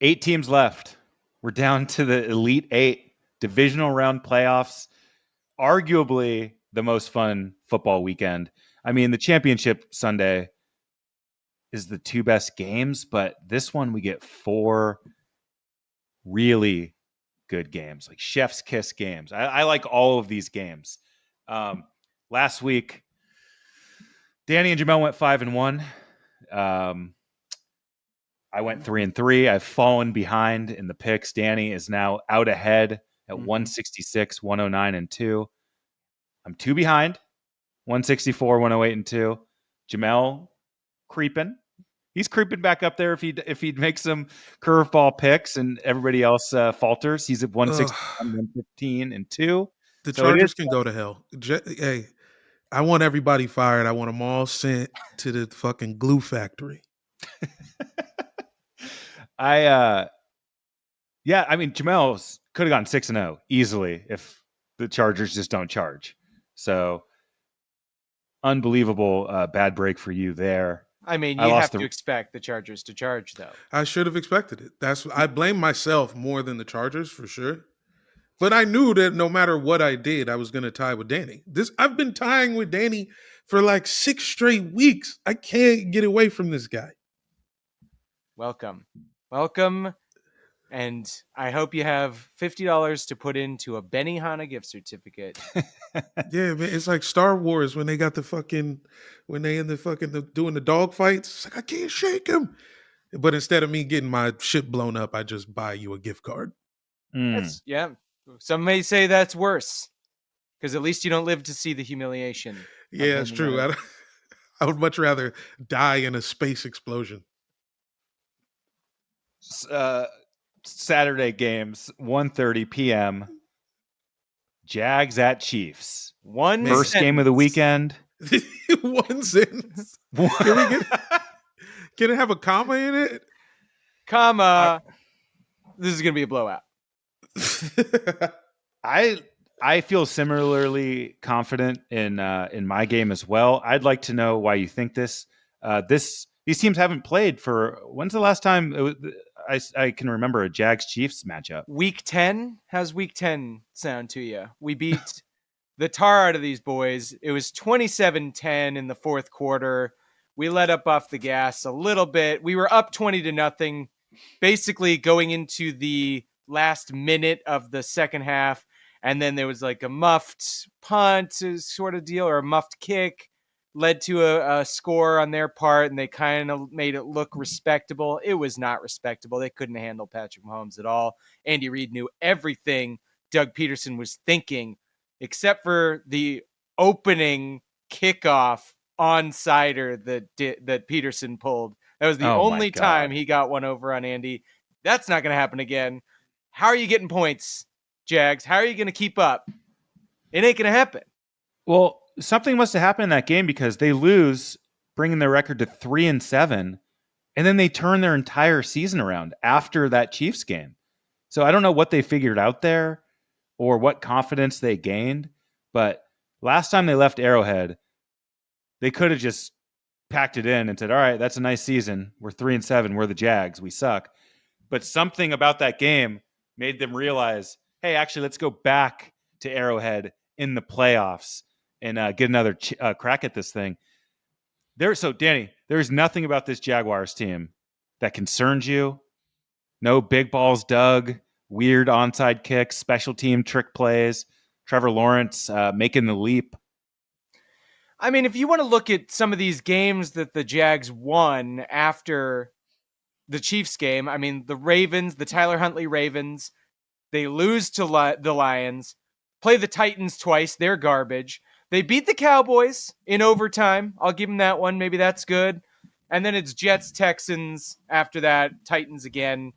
8 teams left. We're down to the Elite 8 divisional round playoffs. Arguably the most fun football weekend. I mean, the championship Sunday is the 2 best games, but this one we get 4 really good games, like chef's kiss games. I like all of these games. Last week, Danny and Jamel went 5-1. I went 3-3. I've fallen behind in the picks. Danny is now out ahead at 166, 109, and 2. I'm 2 behind, 164, 108, and 2. Jamel creeping. He's creeping back up there if he makes some curveball picks and everybody else falters. He's at 161, 115, and 2. The So Chargers can go to hell. Hey, I want everybody fired. I want them all sent to the fucking glue factory. I mean, Jamel could have gone 6-0 easily if the Chargers just don't charge. So unbelievable bad break for you there. I mean, you have to expect the Chargers to charge, though. I should have expected it. I blame myself more than the Chargers for sure. But I knew that no matter what I did, I was going to tie with Danny. I've been tying with Danny for like 6 straight weeks. I can't get away from this guy. Welcome. And I hope you have $50 to put into a Benihana gift certificate. Yeah, man, it's like Star Wars when they got doing the dog fights. It's like, I can't shake him. But instead of me getting my shit blown up, I just buy you a gift card. Yeah. Some may say that's worse because at least you don't live to see the humiliation. Yeah, it's true. I would much rather die in a space explosion. Saturday games, 1:30 p.m. Jags at Chiefs. First game of the weekend. One sentence. Can it have a comma in it? Comma. This is going to be a blowout. I feel similarly confident in my game as well. I'd like to know why you think this. These teams haven't played for. When's the last time I can remember a Jags-Chiefs matchup? Week 10? How's Week 10 sound to you? We beat the tar out of these boys. It was 27-10 in the fourth quarter. We let up off the gas a little bit. We were up 20-0, basically going into the last minute of the second half. And then there was like a muffed punt sort of deal, or a muffed kick. Led to a score on their part, and they kind of made it look respectable. It was not respectable. They couldn't handle Patrick Mahomes at all. Andy Reid knew everything Doug Peterson was thinking, except for the opening kickoff on-sider that Peterson pulled. That was the only time he got one over on Andy. That's not going to happen again. How are you getting points, Jags? How are you going to keep up? It ain't going to happen. Well, something must have happened in that game because they lose, bringing their record to 3-7, and then they turn their entire season around after that Chiefs game. So I don't know what they figured out there or what confidence they gained, but last time they left Arrowhead, they could have just packed it in and said, all right, that's a nice season. We're 3-7. We're the Jags. We suck. But something about that game made them realize, hey, actually, let's go back to Arrowhead in the playoffs and get another crack at this thing. So, Danny, there's nothing about this Jaguars team that concerns you. No big balls dug, weird onside kicks, special team trick plays, Trevor Lawrence making the leap. I mean, if you want to look at some of these games that the Jags won after the Chiefs game, I mean, the Ravens, the Tyler Huntley Ravens, they lose to the Lions, play the Titans twice, they're garbage. They beat the Cowboys in overtime. I'll give them that one. Maybe that's good. And then it's Jets, Texans after that, Titans again.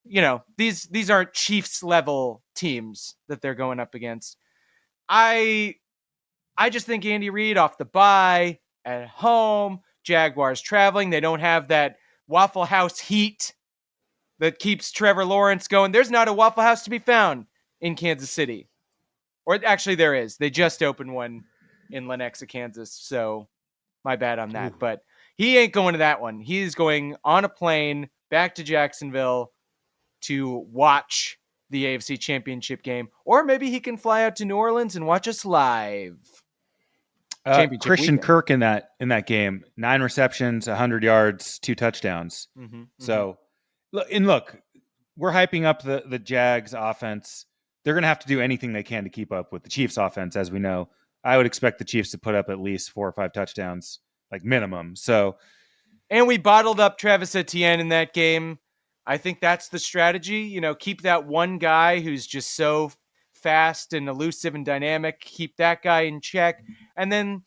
You know, these aren't Chiefs level teams that they're going up against. I just think Andy Reid off the bye, at home, Jaguars traveling. They don't have that Waffle House heat that keeps Trevor Lawrence going. There's not a Waffle House to be found in Kansas City. Or actually there is. They just opened one in Lenexa, Kansas. So my bad on that. Ooh. But he ain't going to that one. He's going on a plane back to Jacksonville to watch the AFC Championship game, or maybe he can fly out to New Orleans and watch us live. Championship Christian weekend. Kirk in that game, 9 receptions, 100 yards, 2 touchdowns. So, look, we're hyping up the Jags offense. They're going to have to do anything they can to keep up with the Chiefs offense, as we know. I would expect the Chiefs to put up at least 4 or 5 touchdowns, like minimum. So, and we bottled up Travis Etienne in that game. I think that's the strategy. Keep that one guy who's just so fast and elusive and dynamic. Keep that guy in check. And then,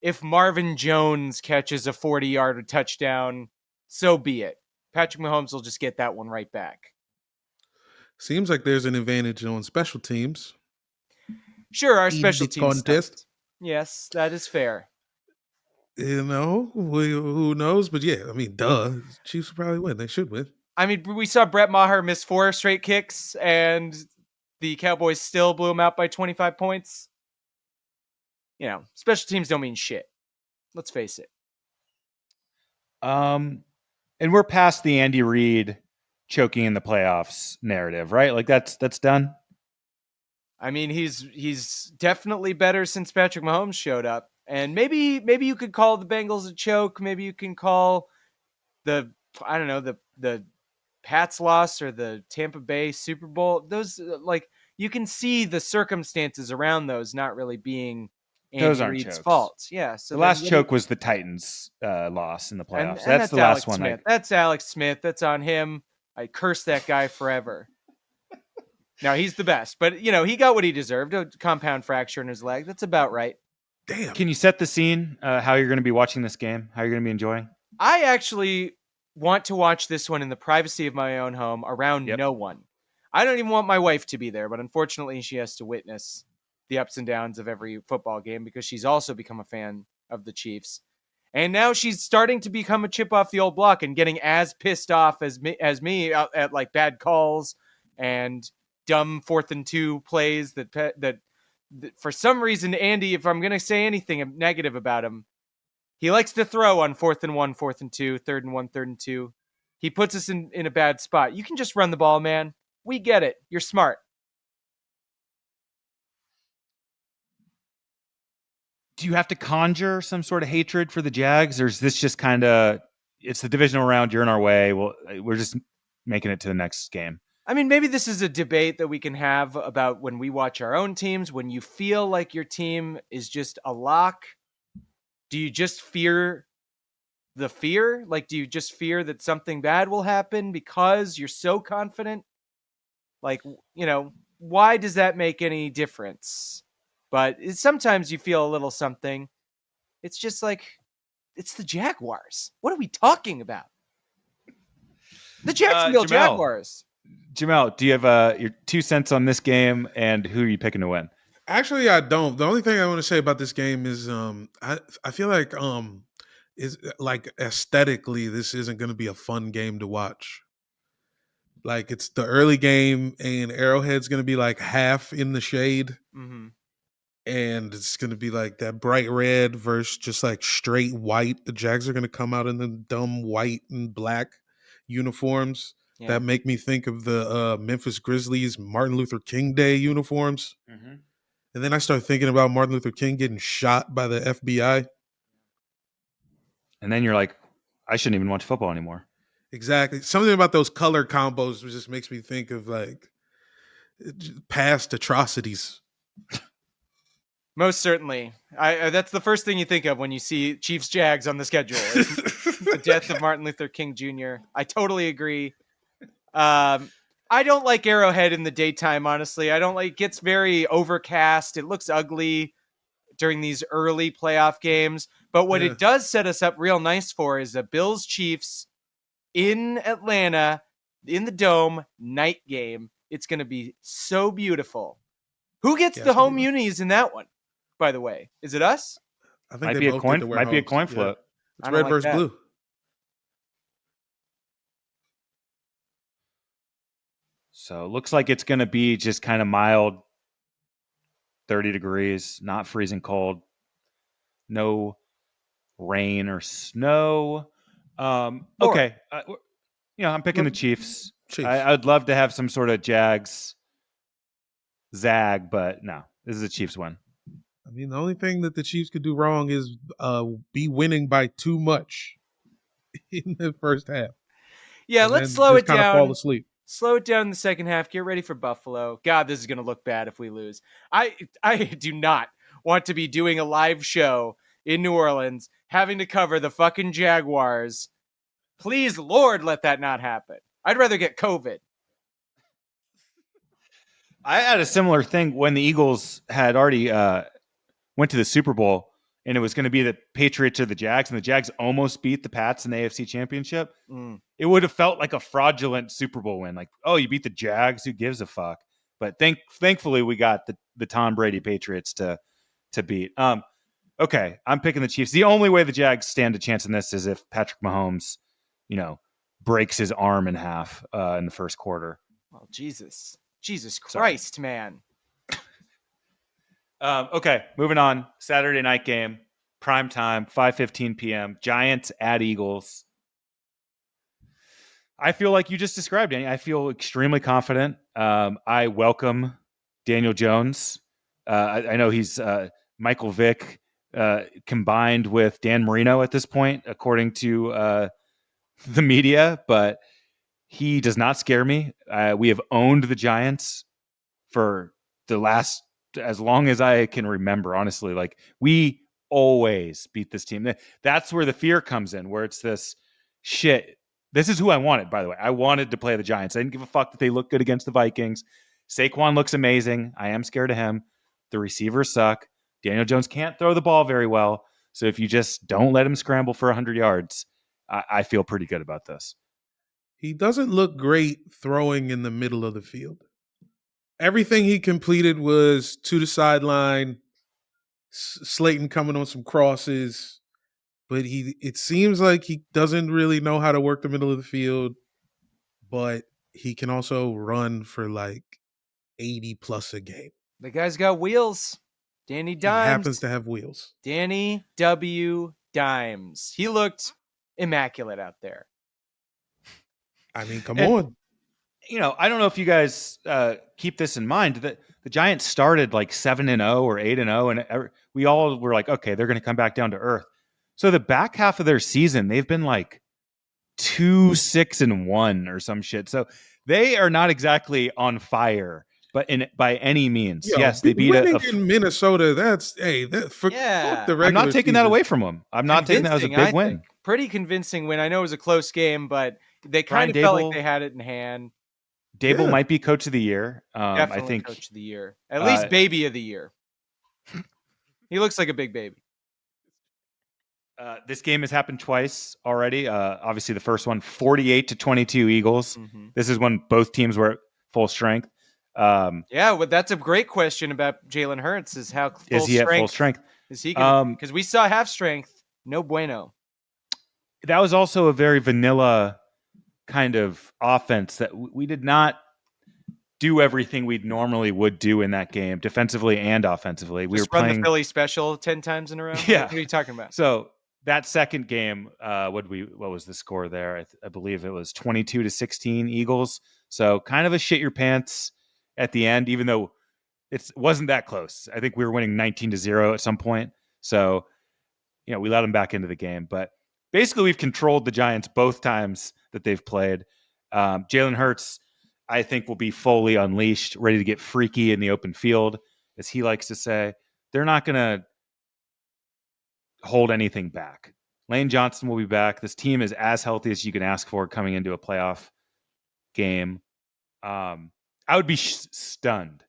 if Marvin Jones catches a 40-yard touchdown, so be it. Patrick Mahomes will just get that one right back. Seems like there's an advantage on special teams. Sure, our special teams contest. Stuffed. Yes, that is fair. Who knows? But yeah, I mean, duh. Chiefs will probably win. They should win. I mean, we saw Brett Maher miss 4 straight kicks, and the Cowboys still blew him out by 25 points. Special teams don't mean shit. Let's face it. And we're past the Andy Reid choking in the playoffs narrative, right? Like that's done. I mean, he's definitely better since Patrick Mahomes showed up. And maybe you could call the Bengals a choke. Maybe you can call the Pats loss or the Tampa Bay Super Bowl. Those you can see the circumstances around those not really being Andy Reid's chokes. fault. Yeah. So the last choke was the Titans loss in the playoffs. And that's the last Alex one. Smith. That's Alex Smith. That's on him. I curse that guy forever. Now he's the best, but he got what he deserved. A compound fracture in his leg. That's about right. Damn. Can you set the scene? How you're going to be watching this game? How you're going to be enjoying? I actually want to watch this one in the privacy of my own home around no one. I don't even want my wife to be there, but unfortunately she has to witness the ups and downs of every football game because she's also become a fan of the Chiefs. And now she's starting to become a chip off the old block and getting as pissed off as me at like bad calls and dumb 4th and 2 plays that for some reason, Andy, if I'm going to say anything negative about him, he likes to throw on 4th and 1, 4th and 2, 3rd and 1, 3rd and 2. He puts us in a bad spot. You can just run the ball, man. We get it. You're smart. Do you have to conjure some sort of hatred for the Jags, or is this just kind of it's the divisional round? You're in our way. Well, we're just making it to the next game. I mean, maybe this is a debate that we can have about when we watch our own teams. When you feel like your team is just a lock, do you just fear the fear? Like, do you just fear that something bad will happen because you're so confident? Like, why does that make any difference? But sometimes you feel a little something. It's just like, it's the Jaguars. What are we talking about? The Jacksonville Jaguars. Jamel, do you have your 2 cents on this game and who are you picking to win? Actually, I don't. The only thing I want to say about this game is I feel like is like aesthetically this isn't going to be a fun game to watch. Like it's the early game and Arrowhead's going to be like half in the shade. Mm-hmm. And it's going to be like that bright red versus just like straight white. The Jags are going to come out in the dumb white and black uniforms that make me think of the Memphis Grizzlies Martin Luther King Day uniforms. Mm-hmm. And then I start thinking about Martin Luther King getting shot by the FBI. And then you're like, I shouldn't even watch football anymore. Exactly. Something about those color combos just makes me think of like past atrocities. Most certainly. That's the first thing you think of when you see Chiefs Jags on the schedule. The death of Martin Luther King Jr. I totally agree. I don't like Arrowhead in the daytime, honestly. I don't like it gets very overcast. It looks ugly during these early playoff games. But what it does set us up real nice for is a Bills Chiefs in Atlanta in the Dome night game. It's going to be so beautiful. Who gets the home unis in that one? By the way, is it us? I think might be a coin flip. Yeah. It's red versus blue. So it looks like it's going to be just kind of mild, 30 degrees, not freezing cold, no rain or snow. Okay. I'm picking the Chiefs. Chiefs. I'd love to have some sort of Jags zag, but no, this is a Chiefs win. I mean, the only thing that the Chiefs could do wrong is be winning by too much in the first half. Yeah, And let's then slow just it kind of fall down. asleep. Slow it down in the second half. Get ready for Buffalo. God, this is going to look bad if we lose. I do not want to be doing a live show in New Orleans having to cover the fucking Jaguars. Please, Lord, let that not happen. I'd rather get COVID. I had a similar thing when the Eagles had already went to the Super Bowl, and it was going to be the Patriots or the Jags, and the Jags almost beat the Pats in the AFC Championship. It would have felt like a fraudulent Super Bowl win. Like, oh, you beat the Jags? Who gives a fuck? But thankfully, we got the Tom Brady Patriots to beat. Okay, I'm picking the Chiefs. The only way the Jags stand a chance in this is if Patrick Mahomes, breaks his arm in half in the first quarter. Oh, Jesus Christ, Sorry. man. Okay, moving on. Saturday night game, prime time, 5:15 p.m. Giants at Eagles. I feel like you just described, Danny. I feel extremely confident. I welcome Daniel Jones. I know he's Michael Vick combined with Dan Marino at this point, according to the media, but he does not scare me. We have owned the Giants for the last as long as I can remember, honestly. Like, we always beat this team. That's where the fear comes in, where it's this shit. This is who I wanted, by the way. I wanted to play the Giants. I didn't give a fuck that they look good against the Vikings. Saquon looks amazing. I am scared of him. The receivers suck. Daniel Jones can't throw the ball very well. So if you just don't let him scramble for 100 yards, I feel pretty good about this. He doesn't look great throwing in the middle of the field. Everything he completed was to the sideline, Slayton coming on some crosses, but it seems like he doesn't really know how to work the middle of the field, but he can also run for like 80 plus a game. The guy's got wheels. Danny Dimes. He happens to have wheels. Danny W. Dimes. He looked immaculate out there. I mean, come on. I don't know if you guys keep this in mind, that the Giants started like 7-0 or 8-0, and we all were like, okay, they're going to come back down to earth. So the back half of their season, they've been like 2-6-1 or some shit. So they are not exactly on fire, but by any means. Yes, they beat in Minnesota. That's fuck the regular I'm not taking season. that away from them. I'm not taking that as a big win. Pretty convincing win. I know it was a close game, but they kind of felt like they had it in hand. Dable might be coach of the year. Definitely I think coach of the year. At least baby of the year. He looks like a big baby. This game has happened twice already. Obviously, the first one, 48-22 Eagles. Mm-hmm. This is when both teams were at full strength. Well, that's a great question about Jalen Hurts. Is how is he at full strength? Is he going? Because we saw half strength. No bueno. That was also a very vanilla kind of offense that we did not do everything we normally would do in that game, defensively and offensively. We were playing the Philly special 10 times in a row. Yeah. What are you talking about? So that second game, what was the score there? I believe it was 22-16 Eagles. So kind of a shit your pants at the end, even though it wasn't that close. I think we were winning 19-0 at some point. So, we let them back into the game. But basically, we've controlled the Giants both times that they've played. Jalen Hurts, I think, will be fully unleashed, ready to get freaky in the open field, as he likes to say. They're not going to hold anything back. Lane Johnson will be back. This team is as healthy as you can ask for coming into a playoff game. I would be stunned.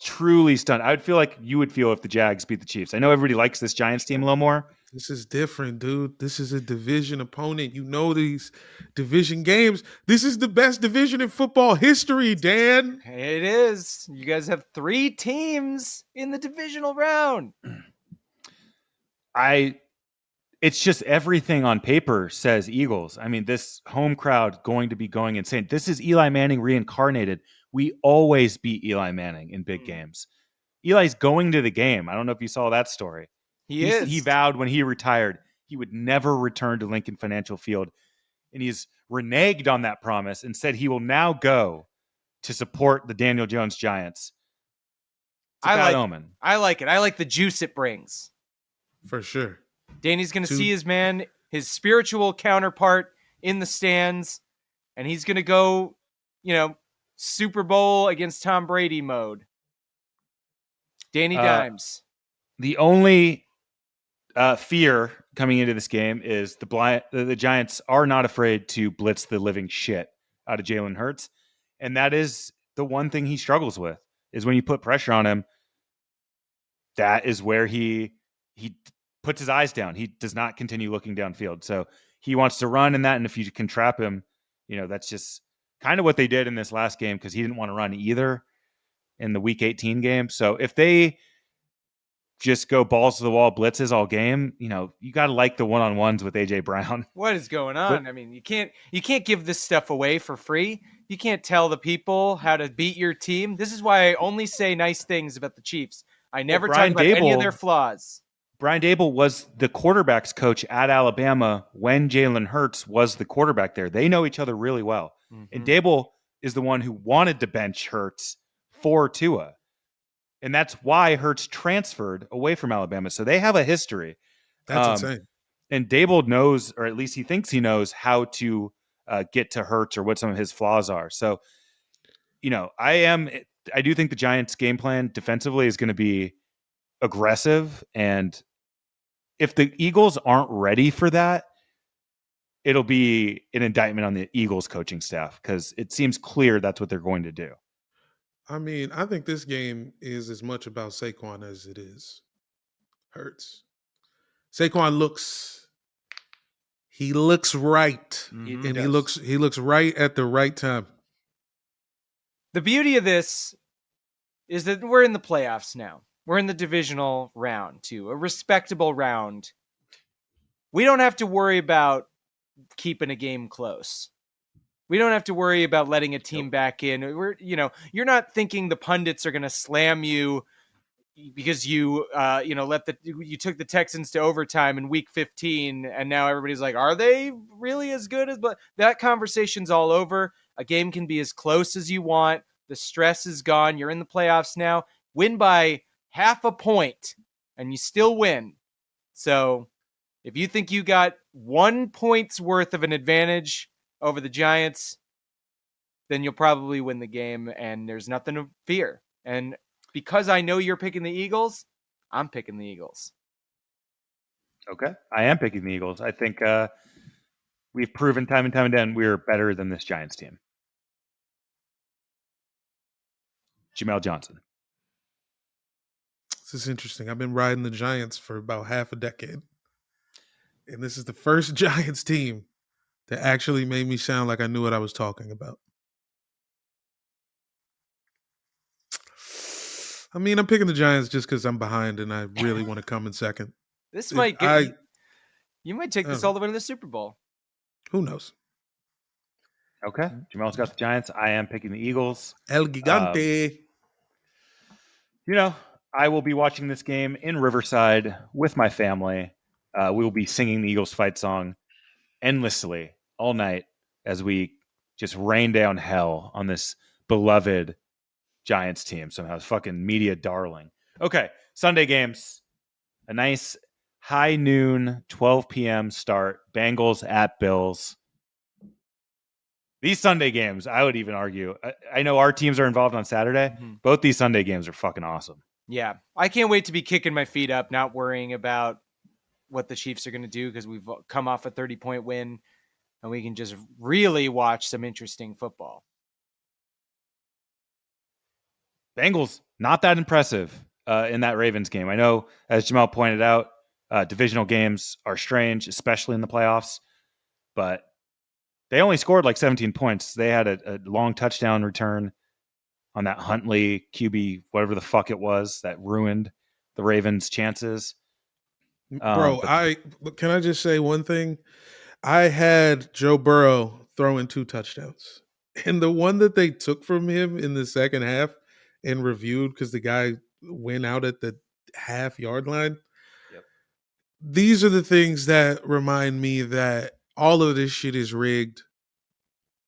Truly stunned. I would feel like you would feel if the Jags beat the Chiefs. I know everybody likes this Giants team a little more. This is different, dude. This is a division opponent. You know these division games. This is the best division in football history, Dan. It is. You guys have 3 teams in the divisional round. It's just everything on paper says Eagles. I mean, this home crowd going to be going insane. This is Eli Manning reincarnated. We always beat Eli Manning in big games. Eli's going to the game. I don't know if you saw that story. He vowed when he retired he would never return to Lincoln Financial Field. and he's reneged on that promise and said he will now go to support the Daniel Jones Giants. It's a bad omen. I like it. I like the juice it brings. For sure. Danny's going to see his man, his spiritual counterpart in the stands, and he's going to go, Super Bowl against Tom Brady mode. Danny Dimes. The only fear coming into this game is the Giants are not afraid to blitz the living shit out of Jalen Hurts, and that is the one thing he struggles with. Is when you put pressure on him, that is where he puts his eyes down. He does not continue looking downfield. So he wants to run in that, and if you can trap him, that's just kind of what they did in this last game because he didn't want to run either in the Week 18 game. So if they just go balls to the wall blitzes all game, you got to like the one-on-ones with AJ Brown. What is going on? I mean, you can't give this stuff away for free. You can't tell the people how to beat your team. This is why I only say nice things about the Chiefs. I never talk about any of their flaws. Brian Daboll was the quarterback's coach at Alabama when Jalen Hurts was the quarterback there. They know each other really well. Mm-hmm. And Daboll is the one who wanted to bench Hurts for Tua. And that's why Hurts transferred away from Alabama. So they have a history. That's insane. And Daboll knows, or at least he thinks he knows, how to get to Hurts or what some of his flaws are. So, I do think the Giants' game plan defensively is going to be aggressive. And if the Eagles aren't ready for that, it'll be an indictment on the Eagles coaching staff because it seems clear that's what they're going to do. I mean, I think this game is as much about Saquon as it is Hurts. Saquon looks right. Mm-hmm. And he looks right at the right time. The beauty of this is that we're in the playoffs now. We're in the divisional round too, a respectable round. We don't have to worry about keeping a game close. We don't have to worry about letting a team back in. You're not thinking the pundits are going to slam you because you took the Texans to overtime in week 15 and now everybody's like, are they really as good as, but that conversation's all over. A game can be as close as you want. The stress is gone. You're in the playoffs now. Win by half a point and you still win. So if you think you got 1 point's worth of an advantage over the Giants, then you'll probably win the game and there's nothing to fear. And because I know you're picking the Eagles, I'm picking the Eagles. Okay. I am picking the Eagles. I think we've proven time and time again we're better than this Giants team. Jamel Johnson. This is interesting. I've been riding the Giants for about half a decade. And this is the first Giants team that actually made me sound like I knew what I was talking about. I mean, I'm picking the Giants just because I'm behind and I really want to come in second. This might get you might take this all the way to the Super Bowl. Who knows? Okay. Jamel's got the Giants. I am picking the Eagles. El Gigante. I will be watching this game in Riverside with my family. We will be singing the Eagles fight song endlessly all night as we just rain down hell on this beloved Giants team. Somehow it's fucking media darling. Okay. Sunday games. A nice high noon, 12 p.m. start. Bengals at Bills. These Sunday games, I would even argue. I know our teams are involved on Saturday. Mm-hmm. Both these Sunday games are fucking awesome. Yeah. I can't wait to be kicking my feet up, not worrying about what the Chiefs are going to do because we've come off a 30-point win and we can just really watch some interesting football. Bengals, not that impressive in that Ravens game. I know, as Jamel pointed out, divisional games are strange, especially in the playoffs, but they only scored like 17 points. They had a long touchdown return on that Huntley QB, whatever the fuck it was, that ruined the Ravens' chances. Bro, can I just say one thing? I had Joe Burrow throwing 2 touchdowns. And the one that they took from him in the second half and reviewed because the guy went out at the half-yard line. Yep. These are the things that remind me that all of this shit is rigged.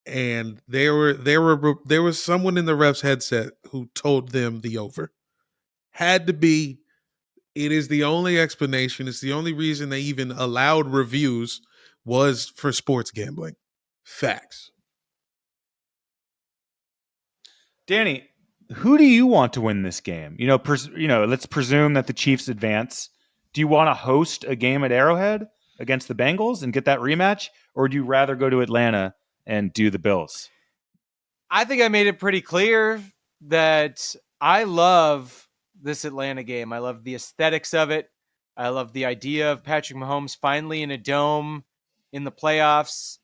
And there was someone in the ref's headset who told them the over. Had to be. It is the only explanation. It's the only reason they even allowed reviews was for sports gambling. Facts. Danny, who do you want to win this game? Let's presume that the Chiefs advance. Do you want to host a game at Arrowhead against the Bengals and get that rematch, or would you rather go to Atlanta and do the Bills? I think I made it pretty clear that I love this Atlanta game. I love the aesthetics of it. I love the idea of Patrick Mahomes finally in a dome in the playoffs.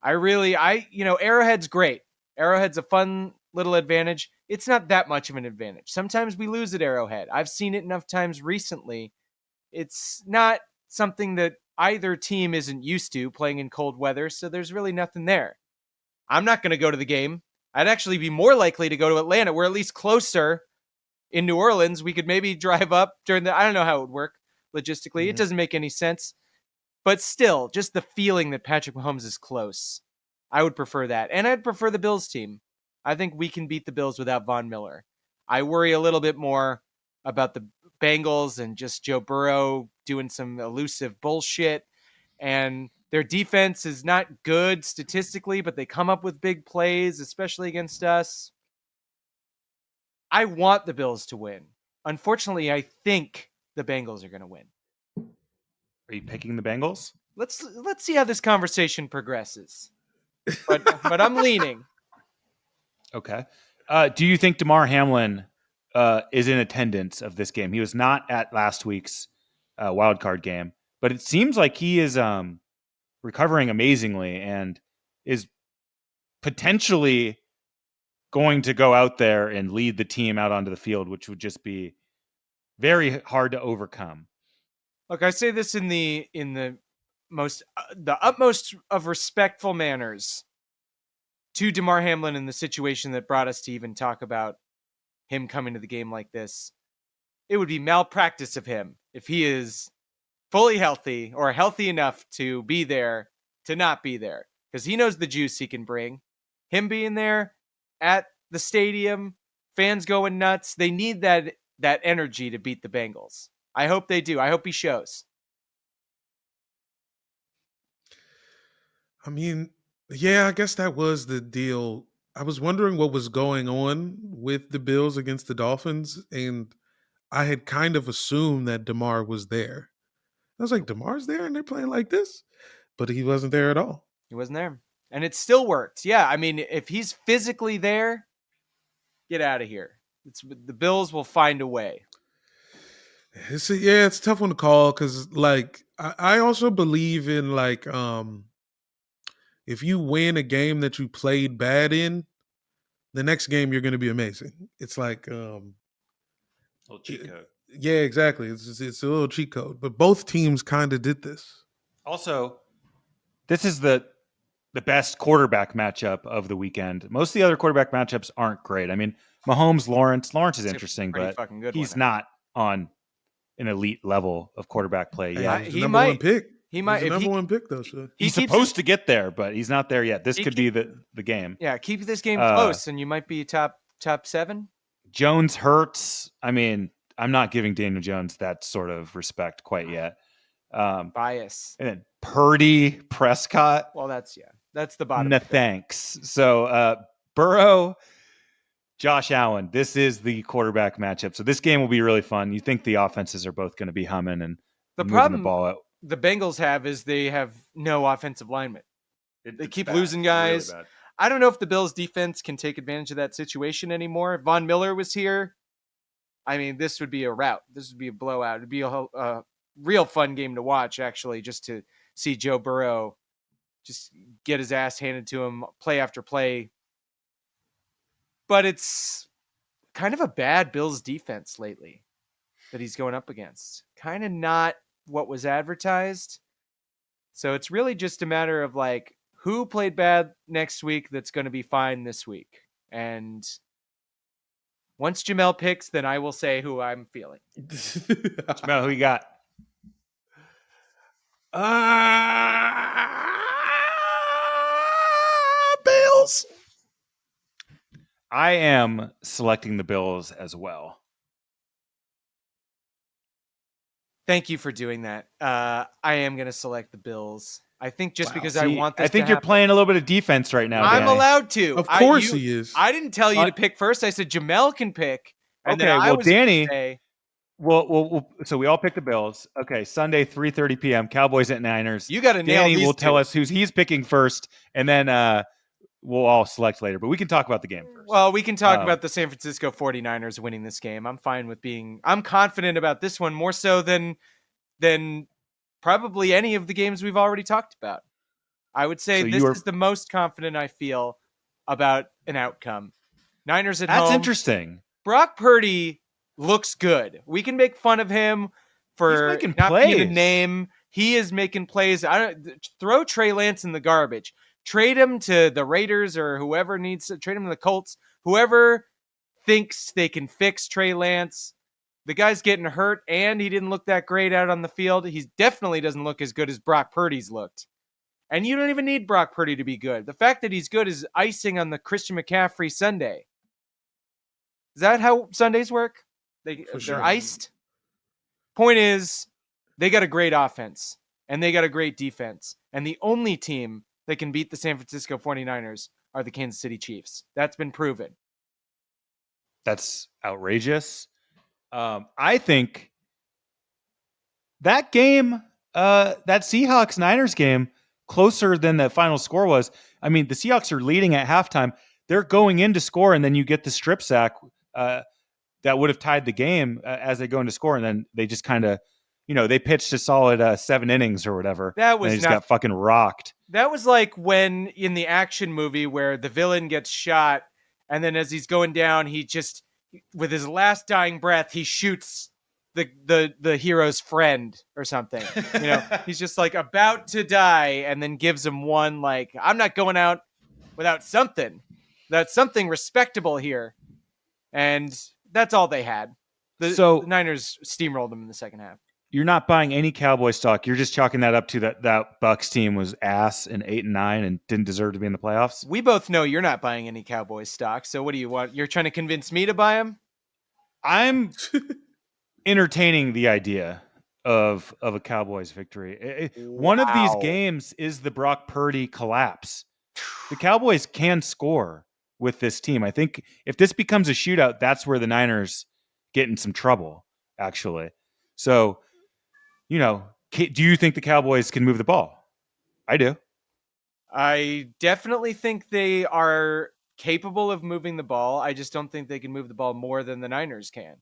Arrowhead's great. Arrowhead's a fun little advantage. It's not that much of an advantage. Sometimes we lose at Arrowhead. I've seen it enough times recently. It's not something that either team isn't used to playing in cold weather, so there's really nothing there. I'm not going to go to the game. I'd actually be more likely to go to Atlanta. We're at least closer in New Orleans. We could maybe drive up I don't know how it would work logistically. Mhm. It doesn't make any sense. But still, just the feeling that Patrick Mahomes is close. I would prefer that. And I'd prefer the Bills team. I think we can beat the Bills without Von Miller. I worry a little bit more about the Bengals and just Joe Burrow doing some elusive bullshit. And their defense is not good statistically, but they come up with big plays, especially against us. I want the Bills to win. Unfortunately, I think the Bengals are going to win. Are you picking the Bengals? Let's see how this conversation progresses. But I'm leaning. Okay. Do you think Damar Hamlin is in attendance of this game? He was not at last week's wild card game, but it seems like he is recovering amazingly and is potentially going to go out there and lead the team out onto the field, which would just be very hard to overcome. Look, I say this in the the utmost of respectful manners to Damar Hamlin in the situation that brought us to even talk about him coming to the game like this. It would be malpractice of him if he is fully healthy or healthy enough to be there to not be there, because he knows the juice he can bring. Him being there at the stadium, fans going nuts, they need that energy to beat the Bengals. I hope they do. I hope he shows. I mean, yeah, I guess that was the deal. I was wondering what was going on with the Bills against the Dolphins, and I had kind of assumed that DeMar was there. I was like, DeMar's there and they're playing like this? But he wasn't there at all. He wasn't there. And it still worked. Yeah, I mean, if he's physically there, get out of here. The Bills will find a way. It's a tough one to call because, like, I also believe in, like, if you win a game that you played bad in, the next game you're going to be amazing. It's like, Little cheat code. Yeah, exactly. It's a little cheat code, but both teams kind of did this. Also, this is the best quarterback matchup of the weekend. Most of the other quarterback matchups aren't great. I mean, Mahomes, Lawrence is interesting, but he's not on an elite level of quarterback play yet. He's the number one pick. He might. He's the number one pick, though. So. He's supposed to get there, but he's not there yet. This could be the game. Yeah, keep this game close, and you might be top 7. Jones hurts. I mean, I'm not giving Daniel Jones that sort of respect quite yet. Bias. And then Purdy, Prescott. Well, that's the bottom. No thanks. So Burrow, Josh Allen. This is the quarterback matchup. So this game will be really fun. You think the offenses are both going to be humming and moving the ball out. The Bengals have is they have no offensive linemen. They keep losing guys. Really, I don't know if the Bills defense can take advantage of that situation anymore. If Von Miller was here, I mean, this would be a rout. This would be a blowout. It'd be a real fun game to watch, actually, just to see Joe Burrow just get his ass handed to him play after play. But it's kind of a bad Bills defense lately that he's going up against. Kind of not what was advertised. So it's really just a matter of, like, who played bad next week that's going to be fine this week. And once Jamel picks, then I will say who I'm feeling. Jamel, who you got? I am selecting the Bills as well. Thank you for doing that. I am going to select the Bills. I think just because I See, want this I think to you're happen. playing a little bit of defense right now, I'm Danny. allowed to. Of course he is. I didn't tell you to pick first. I said Jamel can pick. And then Okay, I well, was gonna Danny, say, so we all picked the Bills. Okay, Sunday, 3:30 p.m., Cowboys at Niners. you got to nail Danny these will tell two. us who's he's picking first, and then we'll all select later. But we can talk about the game first. Well, we can talk about the San Francisco 49ers winning this game. I'm fine with I'm confident about this one more so than probably any of the games we've already talked about. I would say So this is the most confident I feel about an outcome. Niners at That's home. interesting. Brock Purdy looks good. We can make fun of him for He's making not being a plays. name. He is making plays. Throw Trey Lance in the garbage. Trade him to the Raiders or whoever needs to trade him to the Colts. Whoever thinks they can fix Trey Lance. The guy's getting hurt, and he didn't look that great out on the field. He definitely doesn't look as good as Brock Purdy's looked. And you don't even need Brock Purdy to be good. The fact that he's good is icing on the Christian McCaffrey Sunday. Is that how Sundays work? They're iced? Point is, they got a great offense, and they got a great defense. And the only team that can beat the San Francisco 49ers are the Kansas City Chiefs. That's been proven. That's outrageous. I think that game, that Seahawks-Niners game, closer than the final score was. I mean, the Seahawks are leading at halftime. They're going in to score, and then you get the strip sack that would have tied the game as they go into score, and then they just kind of, they pitched a solid 7 innings or whatever. That was and they just got fucking rocked. That was like when in the action movie where the villain gets shot, and then as he's going down, he just, with his last dying breath, he shoots the hero's friend or something. He's just like about to die, and then gives him one like, I'm not going out without something. That's something respectable here. And that's all they had. The Niners steamrolled them in the second half. You're not buying any Cowboy stock. You're just chalking that up to that Bucs team was ass in 8-9 and didn't deserve to be in the playoffs. We both know you're not buying any Cowboys stock. So what do you want? You're trying to convince me to buy them? I'm entertaining the idea of a Cowboys victory. One of these games is the Brock Purdy collapse. The Cowboys can score with this team. I think if this becomes a shootout, that's where the Niners get in some trouble, actually. So, do you think the Cowboys can move the ball? I do. I definitely think they are capable of moving the ball. I just don't think they can move the ball more than the Niners can.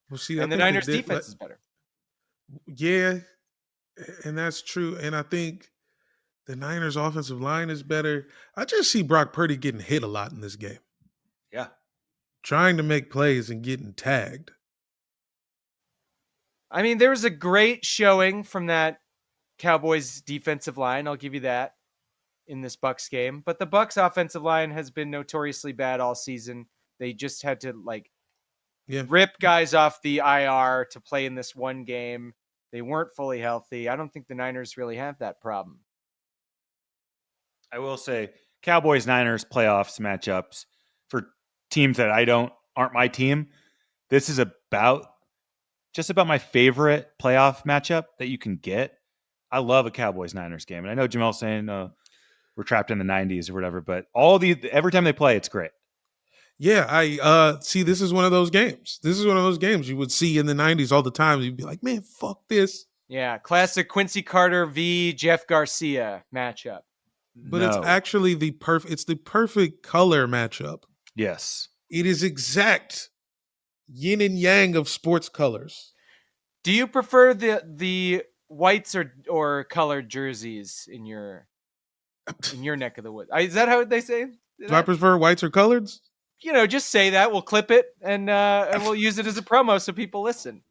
Well, see, and the Niners' defense is better. Yeah, and that's true. And I think the Niners' offensive line is better. I just see Brock Purdy getting hit a lot in this game. Yeah. Trying to make plays and getting tagged. I mean, there was a great showing from that Cowboys defensive line. I'll give you that in this Bucs game. But the Bucs offensive line has been notoriously bad all season. They just had to rip guys off the IR to play in this one game. They weren't fully healthy. I don't think the Niners really have that problem. I will say Cowboys-Niners playoffs matchups for teams that aren't my team. This is just about my favorite playoff matchup that you can get. I love a Cowboys-Niners game. And I know Jamel's saying we're trapped in the 90s or whatever, but every time they play, it's great. Yeah, I see this is one of those games. This is one of those games you would see in the 90s all the time. You'd be like, man, fuck this. Yeah, classic Quincy Carter v. Jeff Garcia matchup. But it's actually the perfect color matchup. Yes. It is exact yin and yang of sports colors. Do you prefer the whites or colored jerseys in your neck of the woods? Is that how they say? Do I prefer whites or coloreds? Just say that. We'll clip it and we'll use it as a promo so people listen.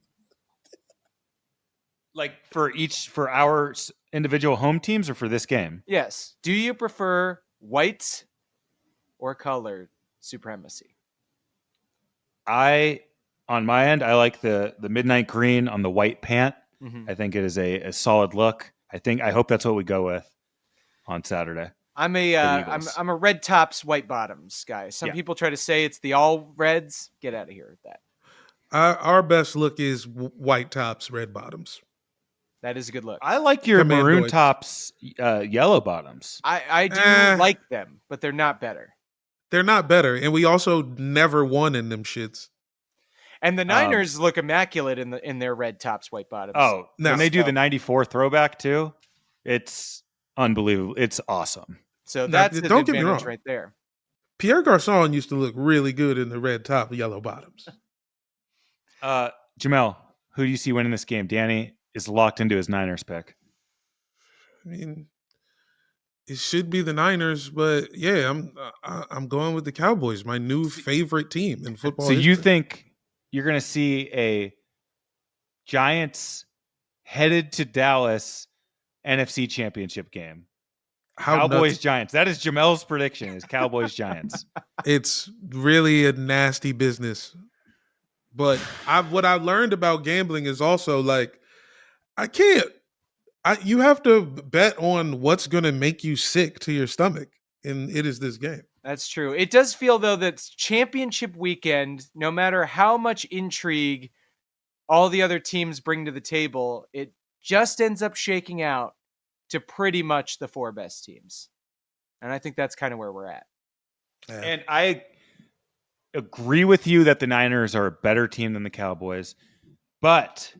Like for our individual home teams or for this game? Yes. Do you prefer whites or colored supremacy? On my end, I like the midnight green on the white pant. Mm-hmm. I think it is a solid look. I hope that's what we go with on Saturday. I'm for the Eagles. a red tops, white bottoms guy. Some people try to say it's the all reds. Get out of here with that. Our best look is white tops, red bottoms. That is a good look. I like your maroon Commandoids. tops, yellow bottoms. I do like them, but they're not better. They're not better, and we also never won in them shits. And the Niners look immaculate in their red tops, white bottoms. Oh, No. when they do the 94 throwback too, it's unbelievable. It's awesome. So Now, that's the don't get me advantage wrong. right there. Pierre Garçon used to look really good in the red top, yellow bottoms. Jamel, who do you see winning this game? Danny is locked into his Niners pick. I mean, it should be the Niners, but yeah, I'm going with the Cowboys, my new favorite team in football. So you history. think you're going to see a Giants headed to Dallas NFC Championship game? How Cowboys nuts? Giants. That is Jamel's prediction. Is Cowboys Giants. It's really a nasty business. But what I learned about gambling is also like I can't. You have to bet on what's going to make you sick to your stomach, and it is this game. That's true. It does feel, though, that championship weekend, no matter how much intrigue all the other teams bring to the table, it just ends up shaking out to pretty much the 4 best teams. And I think that's kind of where we're at. Yeah. And I agree with you that the Niners are a better team than the Cowboys, but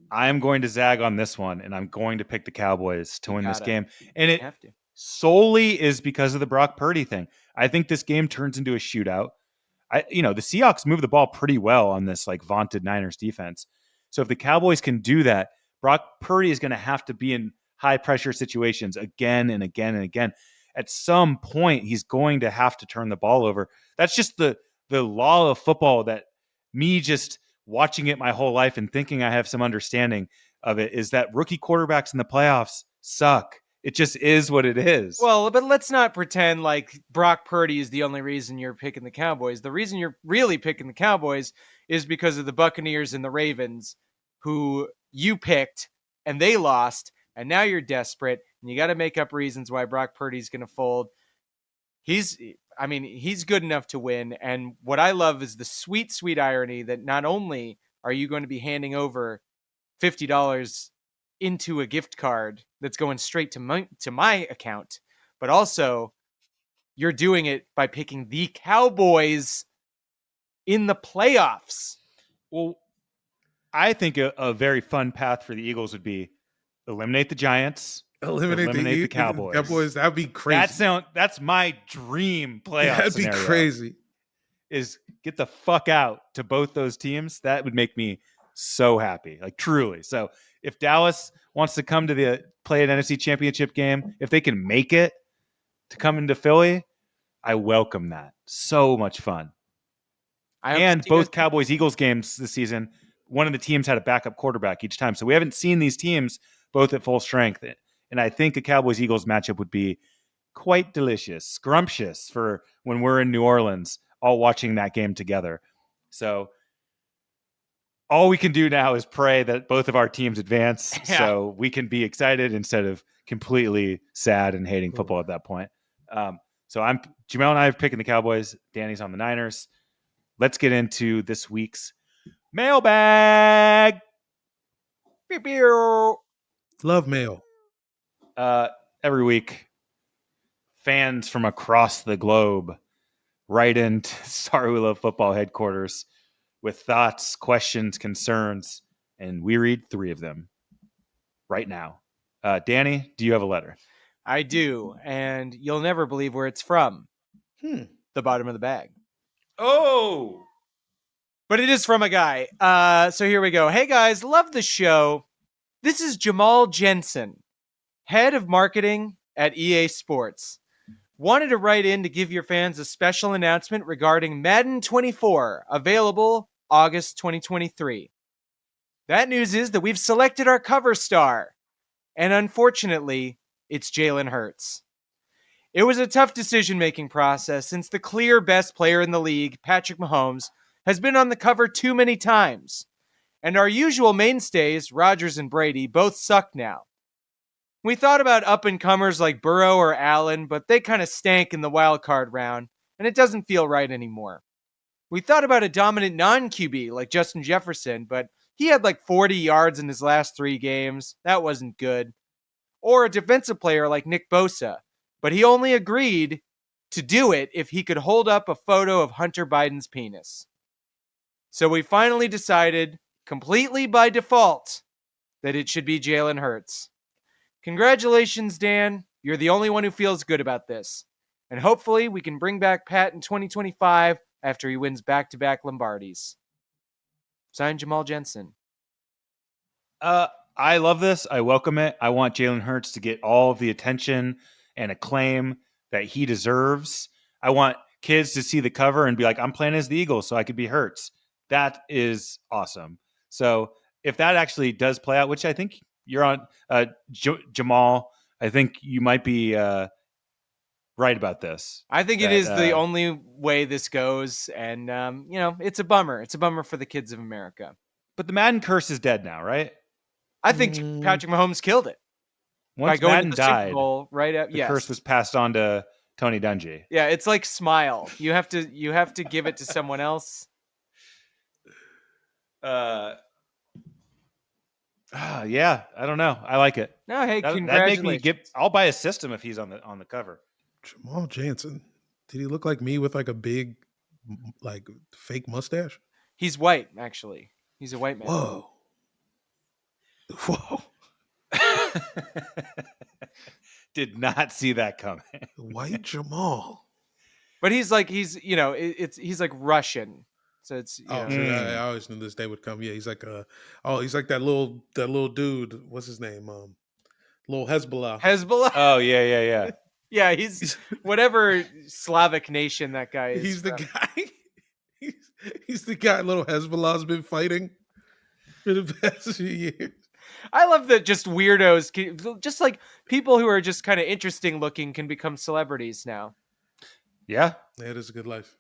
I'm going to zag on this one, and I'm going to pick the Cowboys to win this game. And it have to. solely is because of the Brock Purdy thing. I think this game turns into a shootout. The Seahawks move the ball pretty well on this like vaunted Niners defense. So if the Cowboys can do that, Brock Purdy is going to have to be in high pressure situations again and again and again. At some point, he's going to have to turn the ball over. That's just the law of football that me just watching it my whole life and thinking I have some understanding of it is that rookie quarterbacks in the playoffs suck. It just is what it is. Well, but let's not pretend like Brock Purdy is the only reason you're picking the Cowboys. The reason you're really picking the Cowboys is because of the Buccaneers and the Ravens, who you picked and they lost, and now you're desperate and you got to make up reasons why Brock Purdy's going to fold. He's good enough to win. And what I love is the sweet, sweet irony that not only are you going to be handing over $50 into a gift card that's going straight to my account, but also you're doing it by picking the Cowboys in the playoffs. Well, I think a very fun path for the Eagles would be eliminate the Giants, Eliminate the Cowboys. Cowboys. That'd be crazy. That's my dream playoff That'd scenario. be crazy. Is get the fuck out to both those teams. That would make me so happy, like truly. So if Dallas wants to come to play an NFC Championship game, if they can make it to come into Philly, I welcome that. So much fun. And both Cowboys-Eagles games this season, one of the teams had a backup quarterback each time. So we haven't seen these teams both at full strength. And I think a Cowboys-Eagles matchup would be quite delicious, scrumptious for when we're in New Orleans, all watching that game together. So all we can do now is pray that both of our teams advance so we can be excited instead of completely sad and hating football at that point. So Jamel and I are picking the Cowboys. Danny's on the Niners. Let's get into this week's mailbag. Pew, pew. Love mail. Every week, fans from across the globe write into Sorry We Love Football headquarters with thoughts, questions, concerns, and we read 3 of them right now. Danny, do you have a letter? I do, and you'll never believe where it's from. The bottom of the bag. Oh! But it is from a guy. So here we go. Hey guys, love the show. This is Jamal Jensen, head of marketing at EA Sports. Wanted to write in to give your fans a special announcement regarding Madden 24, available August 2023. That news is that we've selected our cover star, and unfortunately, it's Jalen Hurts. It was a tough decision-making process since the clear best player in the league, Patrick Mahomes, has been on the cover too many times. And our usual mainstays, Rodgers and Brady, both suck now. We thought about up-and-comers like Burrow or Allen, but they kind of stank in the wild card round, and it doesn't feel right anymore. We thought about a dominant non-QB like Justin Jefferson, but he had like 40 yards in his last 3 games. That wasn't good. Or a defensive player like Nick Bosa, but he only agreed to do it if he could hold up a photo of Hunter Biden's penis. So we finally decided, completely by default, that it should be Jalen Hurts. Congratulations, Dan. You're the only one who feels good about this. And hopefully we can bring back Pat in 2025 after he wins back-to-back Lombardis. Signed, Jamal Jensen. I love this. I welcome it. I want Jalen Hurts to get all of the attention and acclaim that he deserves. I want kids to see the cover and be like, I'm playing as the Eagles, so I could be Hurts. That is awesome. So if that actually does play out, which I think you're on, Jamal, I think you might be right about this. I think it is the only way this goes, and it's a bummer. It's a bummer for the kids of America. But the Madden curse is dead now, right? I think Patrick Mahomes killed it. Once by going Madden to the died, Super Bowl right at the curse was passed on to Tony Dungy. Yeah, it's like Smile. You have to give it to someone else. Yeah, I don't know. I like it. No, hey, That'd congratulations. make me I'll buy a system if he's on the cover. Jamal Jansen. Did he look like me with like a big, like fake mustache? He's white, actually. He's a white man. Whoa. Did not see that coming. White Jamal. But he's like he's like Russian. So it's I always knew this day would come. Yeah, he's like he's like that little dude. What's his name? Little Hezbollah. Oh yeah. Yeah, he's whatever Slavic nation that guy is. He's the guy. He's the guy little Hezbollah's been fighting for the past few years. I love that just weirdos, just like people who are just kind of interesting looking can become celebrities now. Yeah. It is a good life.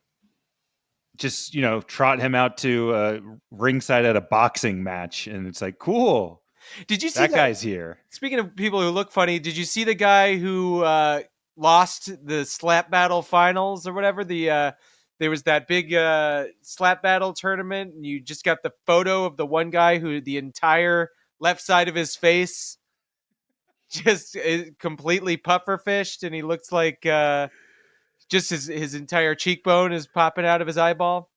Just, trot him out to ringside at a boxing match. And it's like, cool. Did you see that guy's here? Speaking of people who look funny, did you see the guy who lost the slap battle finals or whatever? There was that big slap battle tournament, and you just got the photo of the one guy who the entire left side of his face just is completely pufferfished, and he looks like just his entire cheekbone is popping out of his eyeball.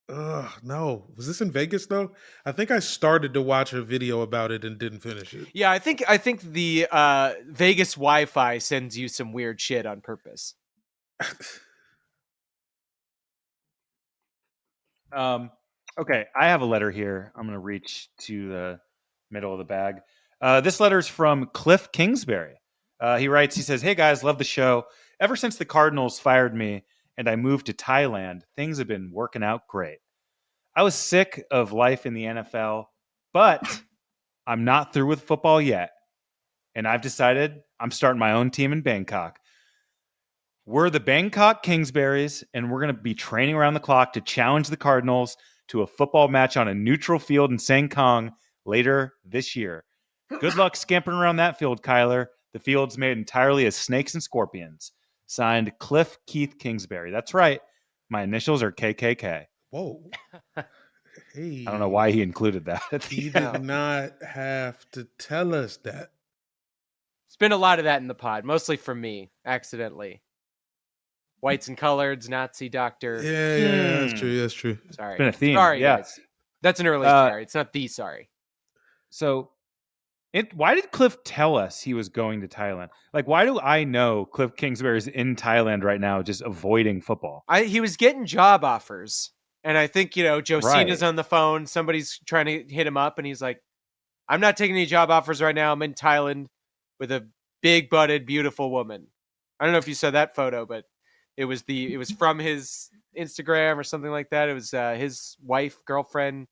No. Was this in Vegas though? I think I started to watch a video about it and didn't finish it. Yeah, I think the Vegas Wi-Fi sends you some weird shit on purpose. Okay, I have a letter here. I'm going to reach to the middle of the bag. This letter is from Cliff Kingsbury. He writes, he says, "Hey guys, love the show. Ever since the Cardinals fired me and I moved to Thailand, things have been working out great. I was sick of life in the NFL, but I'm not through with football yet. And I've decided I'm starting my own team in Bangkok. We're the Bangkok Kingsberries, and we're going to be training around the clock to challenge the Cardinals to a football match on a neutral field in Sangkong later this year. Good luck scampering around that field, Kyler. The field's made entirely of snakes and scorpions." Signed, Cliff Keith Kingsbury. That's right. My initials are KKK. Whoa. Hey. I don't know why he included that. He did not have to tell us that. It's been a lot of that in the pod, mostly from me, accidentally. Whites and coloreds, Nazi doctor. Yeah, that's true. Sorry. It's been a theme. Sorry, yeah. guys. That's an early sorry. It's not the sorry. So, why did Cliff tell us he was going to Thailand? Like, why do I know Cliff Kingsbury is in Thailand right now, just avoiding football? He was getting job offers. And I think, Josina's on the phone. Somebody's trying to hit him up. And he's like, I'm not taking any job offers right now. I'm in Thailand with a big-butted, beautiful woman. I don't know if you saw that photo, but it was from his Instagram or something like that. It was his wife, girlfriend,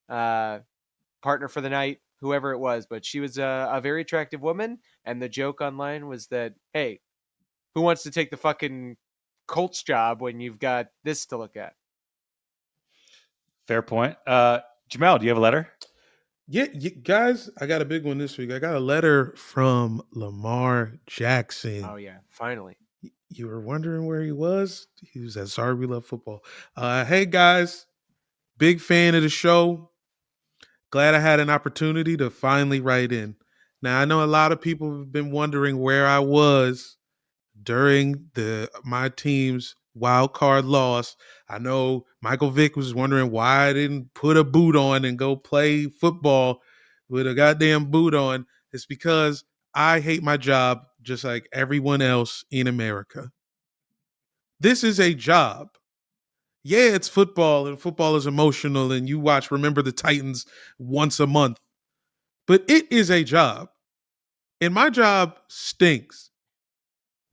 partner for the night, whoever it was. But she was a very attractive woman. And the joke online was that, hey, who wants to take the fucking Colts job when you've got this to look at? Fair point. Jamel, do you have a letter? Yeah, guys, I got a big one this week. I got a letter from Lamar Jackson. Oh yeah, finally. You were wondering where he was? He was at Sorry We Love Football. Hey guys, big fan of the show. Glad I had an opportunity to finally write in. Now I know a lot of people have been wondering where I was during my team's wild card loss. I know Michael Vick was wondering why I didn't put a boot on and go play football with a goddamn boot on. It's because I hate my job just like everyone else in America. This is a job. Yeah, it's football and football is emotional and you watch Remember the Titans once a month, but it is a job. And my job stinks.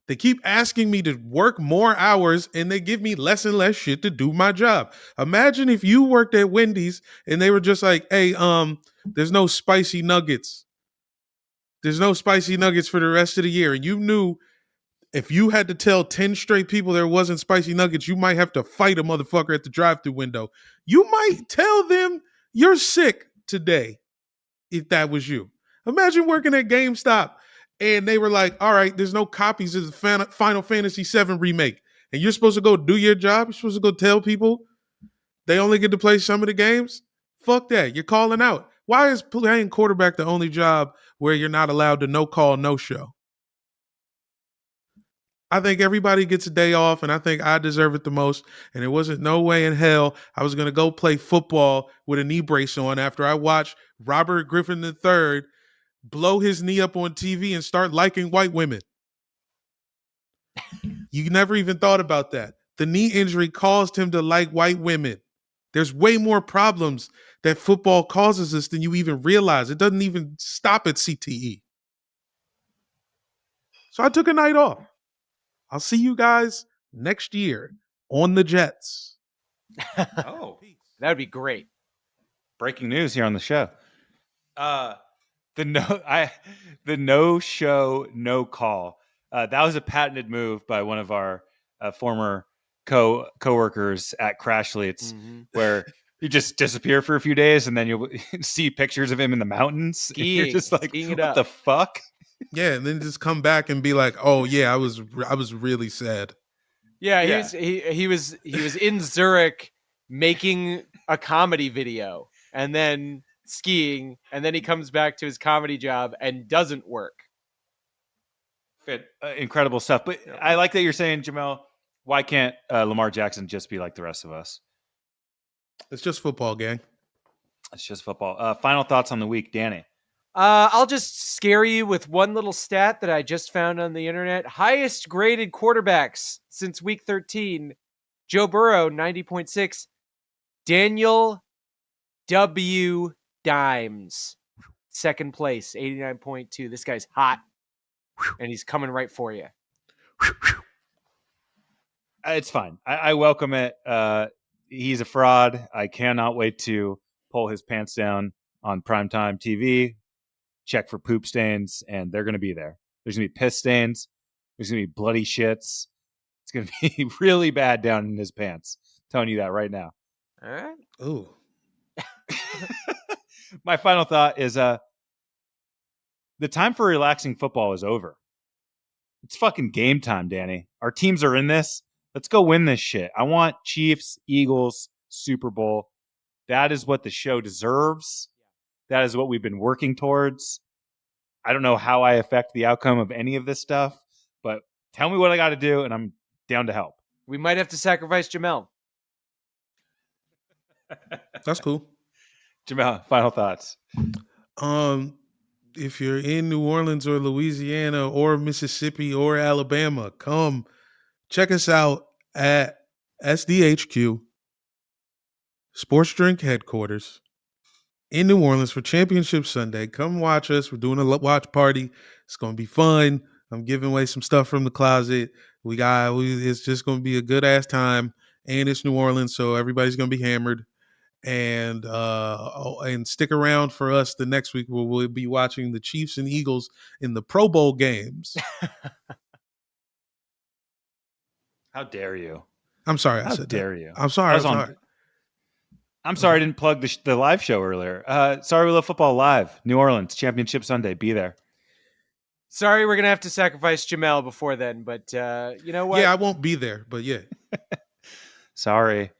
They keep asking me to work more hours and they give me less and less shit to do my job. Imagine if you worked at Wendy's and they were just like, "Hey, there's no spicy nuggets. There's no spicy nuggets for the rest of the year." And you knew if you had to tell 10 straight people there wasn't spicy nuggets, you might have to fight a motherfucker at the drive-thru window. You might tell them you're sick today if that was you. Imagine working at GameStop and they were like, all right, there's no copies of the Final Fantasy VII remake. And you're supposed to go do your job. You're supposed to go tell people they only get to play some of the games. Fuck that. You're calling out. Why is playing quarterback the only job where you're not allowed to no call, no show? I think everybody gets a day off, and I think I deserve it the most. And there wasn't no way in hell I was going to go play football with a knee brace on after I watched Robert Griffin III blow his knee up on TV and start liking white women. You never even thought about that. The knee injury caused him to like white women. There's way more problems that football causes us than you even realize. It doesn't even stop at CTE. So I took a night off. I'll see you guys next year on the Jets. Oh, That would be great. breaking news here on the show. The no show, no call. That was a patented move by one of our former coworkers at Crashleets, where you just disappear for a few days and then you'll see pictures of him in the mountains. Skiing, You're just like, skiing it what up. the fuck? Yeah, and then just come back and be like, "Oh yeah, I was really sad." Yeah, Yeah. he was in Zurich making a comedy video and then skiing, and then he comes back to his comedy job and doesn't work. Incredible stuff. But I like that you're saying, Jamel, why can't Lamar Jackson just be like the rest of us? It's just football, gang. It's just football. Final thoughts on the week, Danny. I'll just scare you with one little stat that I just found on the internet. Highest graded quarterbacks since week 13. Joe Burrow, 90.6. Daniel W. Dimes, second place, 89.2. This guy's hot, and he's coming right for you. It's fine. I welcome it. He's a fraud. I cannot wait to pull his pants down on primetime TV, check for poop stains, and they're going to be there. There's going to be piss stains. There's going to be bloody shits. It's going to be really bad down in his pants. I'm telling you that right now. All right. Ooh. My final thought is the time for relaxing football is over. It's fucking game time, Danny. Our teams are in this. Let's go win this shit. I want Chiefs, Eagles, Super Bowl. That is what the show deserves. That is what we've been working towards. I don't know how I affect the outcome of any of this stuff, but tell me what I got to do, and I'm down to help. We might have to sacrifice Jamel. That's cool. Jamel, final thoughts. If you're in New Orleans or Louisiana or Mississippi or Alabama, come check us out at SDHQ Sports Drink Headquarters in New Orleans for Championship Sunday. Come watch us. We're doing a watch party. It's going to be fun. I'm giving away some stuff from the closet. It's just going to be a good ass time, and it's New Orleans, so everybody's going to be hammered. And stick around for us the next week where we'll be watching the Chiefs and Eagles in the Pro Bowl games. How dare you? I'm sorry, How I said dare that. you? I'm sorry. I I'm sorry I didn't plug the live show earlier. Sorry We Love Football Live, New Orleans, Championship Sunday. Be there. Sorry, we're gonna have to sacrifice Jamel before then, but you know what? Yeah, I won't be there, but yeah. Sorry.